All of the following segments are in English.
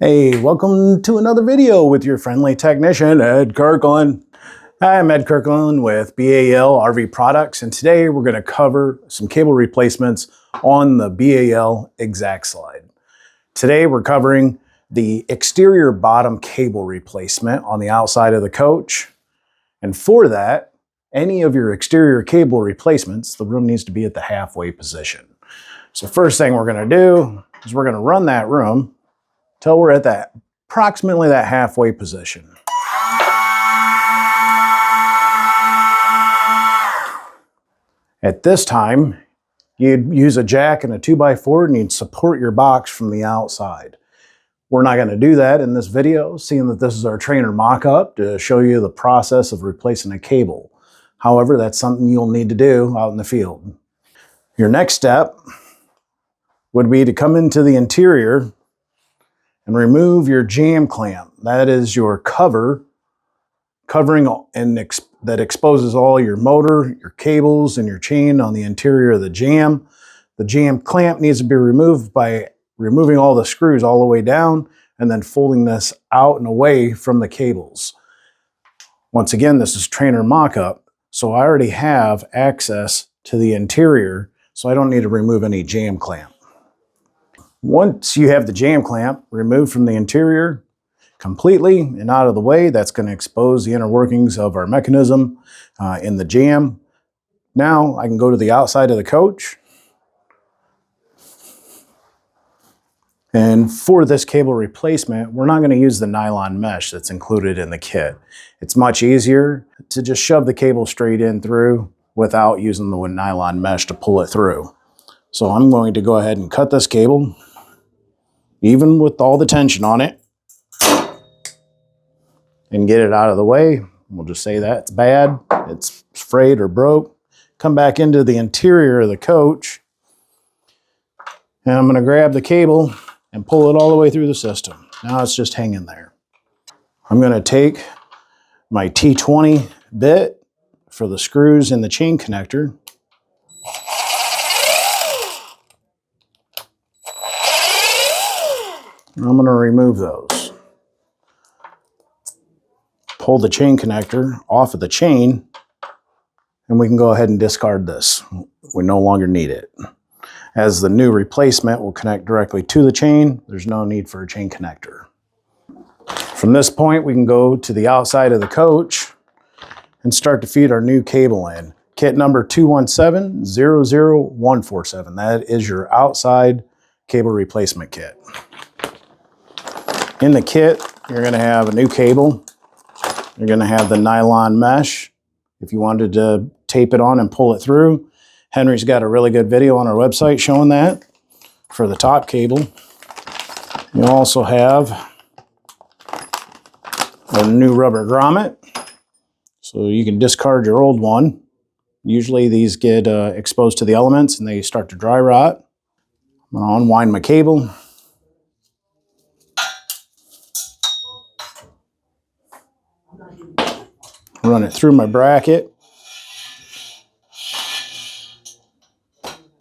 Hey, welcome to another video with your friendly technician, Ed Kirkland. I'm Ed Kirkland with BAL RV Products, and today we're going to cover some cable replacements on the BAL Exact Slide. Today we're covering the exterior bottom cable replacement on the outside of the coach. And for that, any of your exterior cable replacements, the room needs to be at the halfway position. So first thing we're going to do is we're going to run that room till we're at that approximately that halfway position. At this time, you'd use a jack and a 2x4 and you'd support your box from the outside. We're not going to do that in this video, seeing that this is our trainer mock-up to show you the process of replacing a cable. However, that's something you'll need to do out in the field. Your next step would be to come into the interior and remove your jam clamp. That is your covering and that exposes all your motor, your cables, and your chain on the interior of the jam. The jam clamp needs to be removed by removing all the screws all the way down and then folding this out and away from the cables. Once again, this is trainer mock-up, so I already have access to the interior, so I don't need to remove any jam clamp. Once you have the jam clamp removed from the interior completely and out of the way, that's going to expose the inner workings of our mechanism in the jam. Now I can go to the outside of the coach. And for this cable replacement, we're not going to use the nylon mesh that's included in the kit. It's much easier to just shove the cable straight in through without using the nylon mesh to pull it through. So I'm going to go ahead and cut this cable, even with all the tension on it, and get it out of the way. We'll just say that it's bad, it's frayed or broke. Come back into the interior of the coach, and I'm going to grab the cable and pull it all the way through the system. Now it's just hanging there. I'm going to take my T20 bit for the screws in the chain connector. And I'm going to remove those. Pull the chain connector off of the chain, and we can go ahead and discard this. We no longer need it. As the new replacement will connect directly to the chain, there's no need for a chain connector. From this point, we can go to the outside of the coach and start to feed our new cable in. Kit number 21700147. That is your outside cable replacement kit. In the kit, you're going to have a new cable. You're going to have the nylon mesh if you wanted to tape it on and pull it through. Henry's got a really good video on our website showing that for the top cable. You also have a new rubber grommet, so you can discard your old one. Usually these get exposed to the elements and they start to dry rot. I'm going to unwind my cable. Run it through my bracket.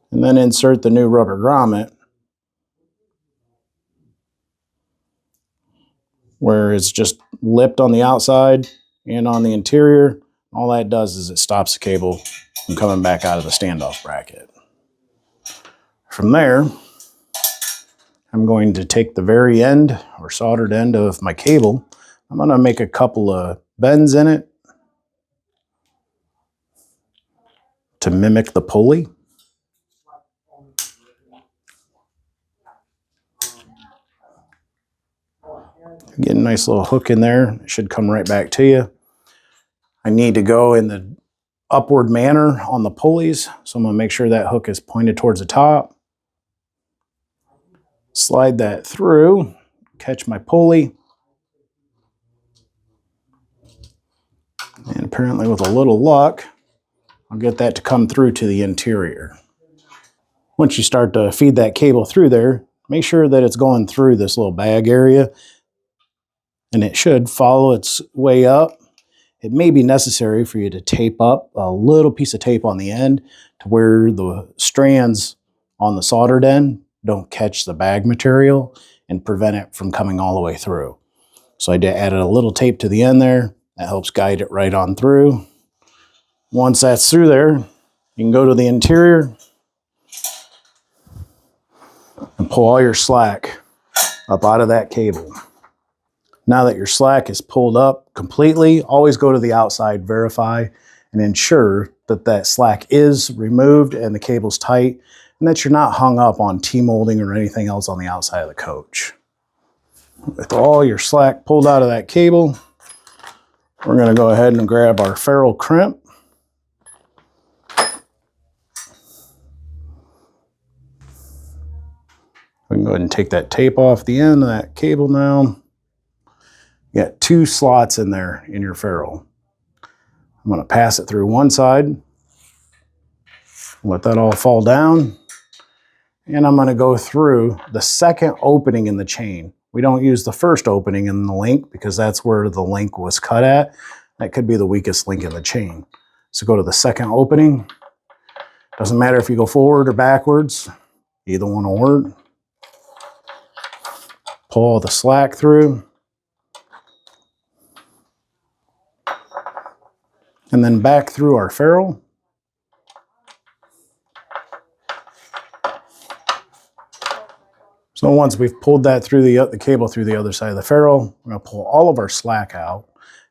And then insert the new rubber grommet where it's just lipped on the outside and on the interior. All that does is it stops the cable from coming back out of the standoff bracket. From there, I'm going to take the very end or soldered end of my cable. I'm going to make a couple of bends in it to mimic the pulley. Get a nice little hook in there. It should come right back to you. I need to go in the upward manner on the pulleys, so I'm going to make sure that hook is pointed towards the top. Slide that through, catch my pulley, and apparently with a little luck, I'll get that to come through to the interior. Once you start to feed that cable through there, make sure that it's going through this little bag area, and it should follow its way up. It may be necessary for you to tape up a little piece of tape on the end to where the strands on the soldered end don't catch the bag material and prevent it from coming all the way through. So I added a little tape to the end there. That helps guide it right on through. Once that's through there, you can go to the interior and pull all your slack up out of that cable. Now that your slack is pulled up completely, always go to the outside, verify, and ensure that that slack is removed and the cable's tight, and that you're not hung up on T-molding or anything else on the outside of the coach. With all your slack pulled out of that cable, we're going to go ahead and grab our ferrule crimp. We can go ahead and take that tape off the end of that cable now. You got 2 slots in there in your ferrule. I'm going to pass it through one side, let that all fall down, and I'm going to go through the second opening in the chain. We don't use the first opening in the link because that's where the link was cut at. That could be the weakest link in the chain. So go to the second opening. Doesn't matter if you go forward or backwards, either one will work. Pull the slack through. And then back through our ferrule. So once we've pulled that through the cable through the other side of the ferrule, we're going to pull all of our slack out,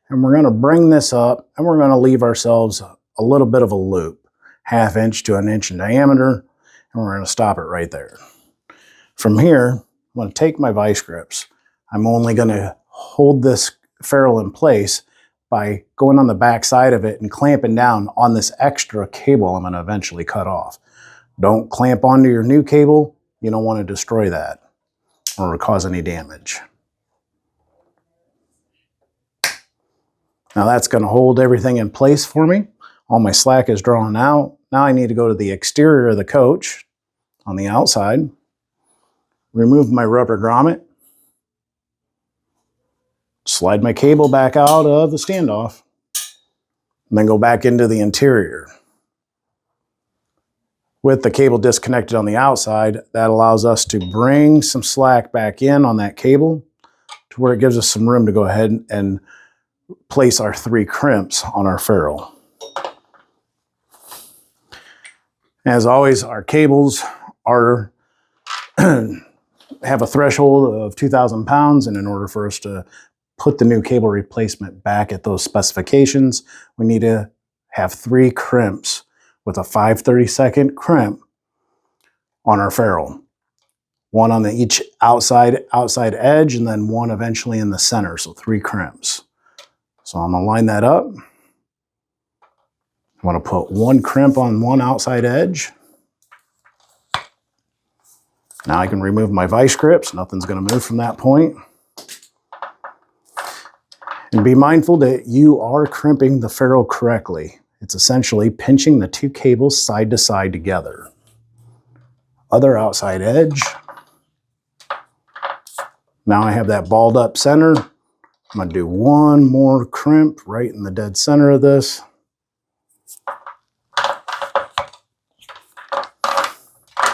and we're going to bring this up, and we're going to leave ourselves a little bit of a loop, 1/2 inch to 1 inch in diameter, and we're going to stop it right there. From here, I'm going to take my vice grips. I'm only going to hold this ferrule in place by going on the back side of it and clamping down on this extra cable I'm going to eventually cut off. Don't clamp onto your new cable. You don't want to destroy that or cause any damage. Now that's going to hold everything in place for me. All my slack is drawn out. Now I need to go to the exterior of the coach on the outside, remove my rubber grommet, slide my cable back out of the standoff, and then go back into the interior. With the cable disconnected on the outside, that allows us to bring some slack back in on that cable to where it gives us some room to go ahead and place our 3 crimps on our ferrule. As always, our cables are have a threshold of 2,000 pounds, and in order for us to put the new cable replacement back at those specifications, we need to have 3 crimps with a 5/32 crimp on our ferrule. One on each outside edge, and then one eventually in the center, so 3 crimps. So I'm going to line that up. I want to put 1 crimp on one outside edge. Now I can remove my vice grips. Nothing's going to move from that point. And be mindful that you are crimping the ferrule correctly. It's essentially pinching the 2 cables side to side together. Other outside edge. Now I have that balled up center. I'm going to do 1 more crimp right in the dead center of this.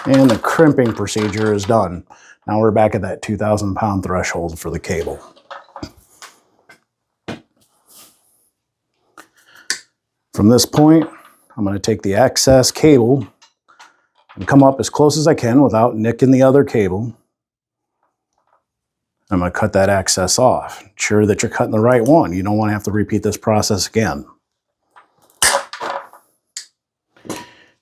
And the crimping procedure is done. Now we're back at that 2,000 pound threshold for the cable. From this point, I'm going to take the excess cable and come up as close as I can without nicking the other cable. I'm going to cut that excess off. Ensure that you're cutting the right one. You don't want to have to repeat this process again.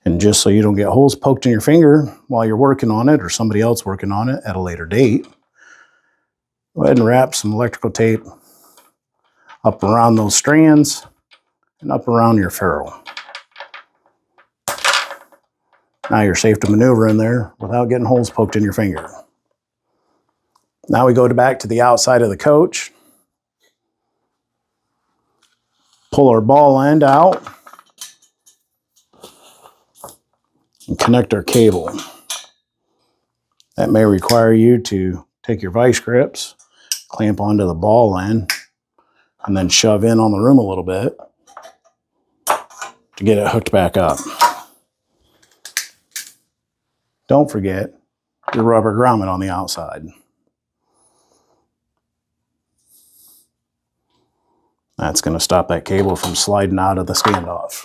And just so you don't get holes poked in your finger while you're working on it or somebody else working on it at a later date, go ahead and wrap some electrical tape up around those strands and up around your ferrule. Now you're safe to maneuver in there without getting holes poked in your finger. Now we go back to the outside of the coach, pull our ball end out, and connect our cable. That may require you to take your vice grips, clamp onto the ball end, and then shove in on the rim a little bit to get it hooked back up. Don't forget your rubber grommet on the outside. That's going to stop that cable from sliding out of the standoff.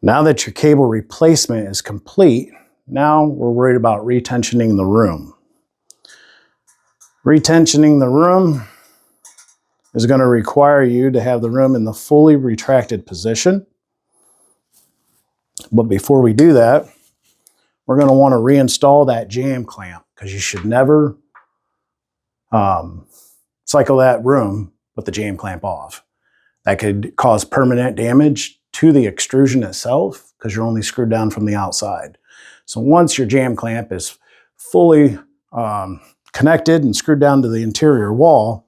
Now that your cable replacement is complete, now we're worried about retensioning the room. Retensioning the room is going to require you to have the room in the fully retracted position. But before we do that, we're going to want to reinstall that jam clamp, because you should never cycle that room with the jam clamp off. That could cause permanent damage to the extrusion itself, because you're only screwed down from the outside. So once your jam clamp is fully connected and screwed down to the interior wall,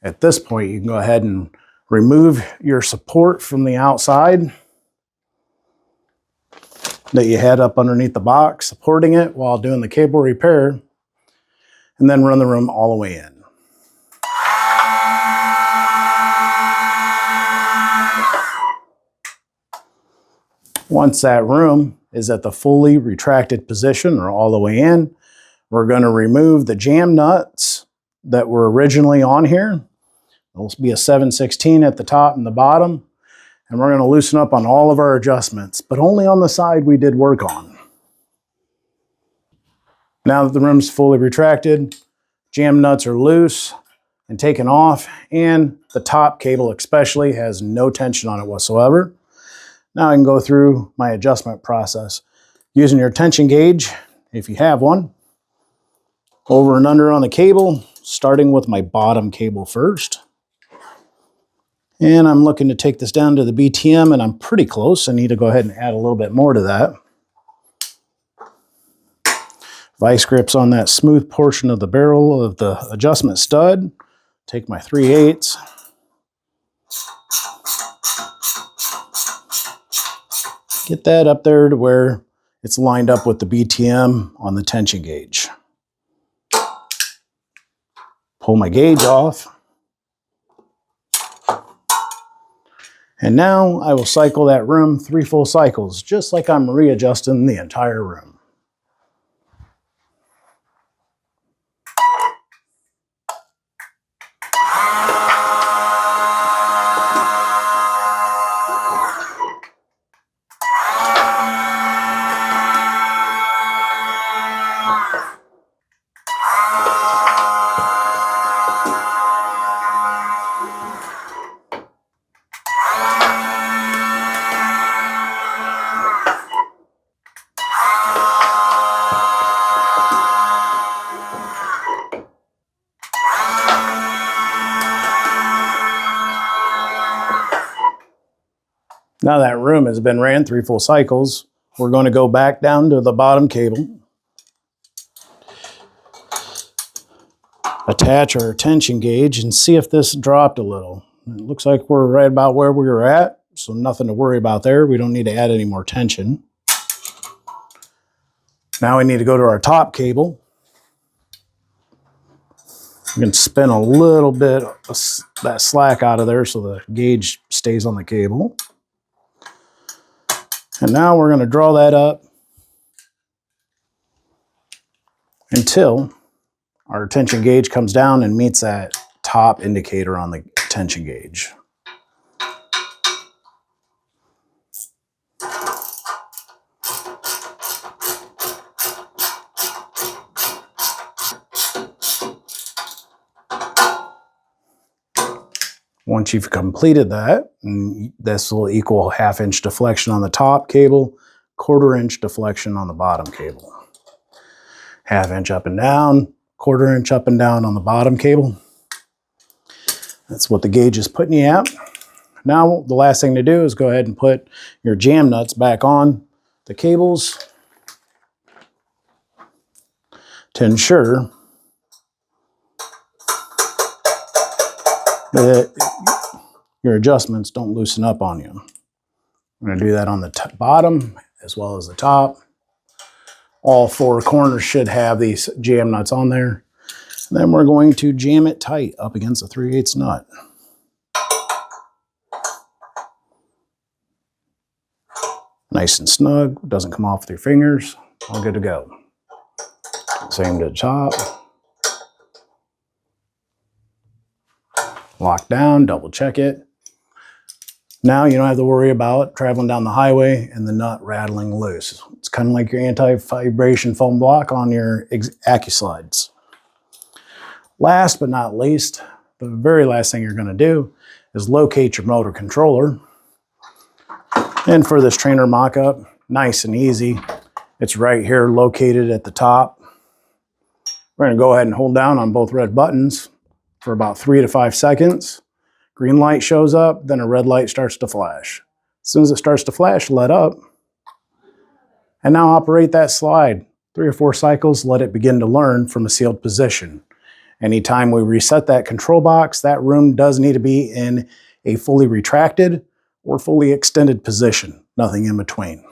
at this point you can go ahead and remove your support from the outside that you had up underneath the box supporting it while doing the cable repair, and then run the room all the way in. Once that room is at the fully retracted position or all the way in, we're going to remove the jam nuts that were originally on here. There'll be a 7/16 at the top and the bottom, and we're going to loosen up on all of our adjustments, but only on the side we did work on. Now that the room's fully retracted, jam nuts are loose and taken off, and the top cable especially has no tension on it whatsoever. Now I can go through my adjustment process using your tension gauge, if you have one, over and under on the cable, starting with my bottom cable first. And I'm looking to take this down to the BTM, and I'm pretty close. I need to go ahead and add a little bit more to that. Vice grips on that smooth portion of the barrel of the adjustment stud. Take my 3/8. Get that up there to where it's lined up with the BTM on the tension gauge. Pull my gauge off. And now I will cycle that room 3 full cycles, just like I'm readjusting the entire room. Now that room has been ran 3 full cycles, we're going to go back down to the bottom cable, attach our tension gauge, and see if this dropped a little. It looks like we're right about where we were at, so nothing to worry about there. We don't need to add any more tension. Now we need to go to our top cable. You can spin a little bit of that slack out of there so the gauge stays on the cable. And now we're going to draw that up until our tension gauge comes down and meets that top indicator on the tension gauge. Once you've completed that, this will equal 1/2 inch deflection on the top cable, 1/4 inch deflection on the bottom cable. 1/2 inch up and down, 1/4 inch up and down on the bottom cable. That's what the gauge is putting you at. Now the last thing to do is go ahead and put your jam nuts back on the cables to ensure that your adjustments don't loosen up on you. I'm going to do that on the bottom as well as the top. All 4 corners should have these jam nuts on there. And then we're going to jam it tight up against the 3/8 nut. Nice and snug, doesn't come off with your fingers. All good to go. Same to the top. Lock down, double check it. Now you don't have to worry about traveling down the highway and the nut rattling loose. It's kind of like your anti-vibration foam block on your AccuSlides. Last but not least, the very last thing you're going to do is locate your motor controller. And for this trainer mock-up, nice and easy, it's right here located at the top. We're going to go ahead and hold down on both red buttons for about 3 to 5 seconds. Green light shows up, then a red light starts to flash. As soon as it starts to flash, let up. And now operate that slide. 3 or 4 cycles, let it begin to learn from a sealed position. Anytime we reset that control box, that room does need to be in a fully retracted or fully extended position, nothing in between.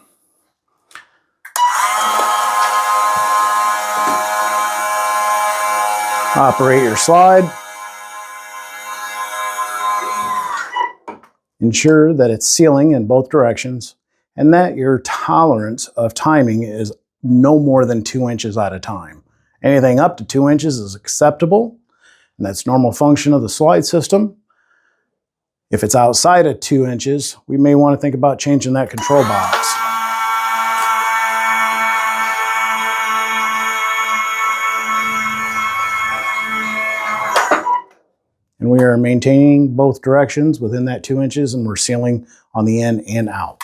Operate your slide. Ensure that it's sealing in both directions and that your tolerance of timing is no more than 2 inches at a time. Anything up to 2 inches is acceptable, and that's normal function of the slide system. If it's outside of 2 inches, we may want to think about changing that control box. And we are maintaining both directions within that 2 inches, and we're sealing on the in and out.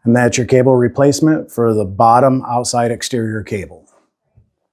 And that's your cable replacement for the bottom outside exterior cable.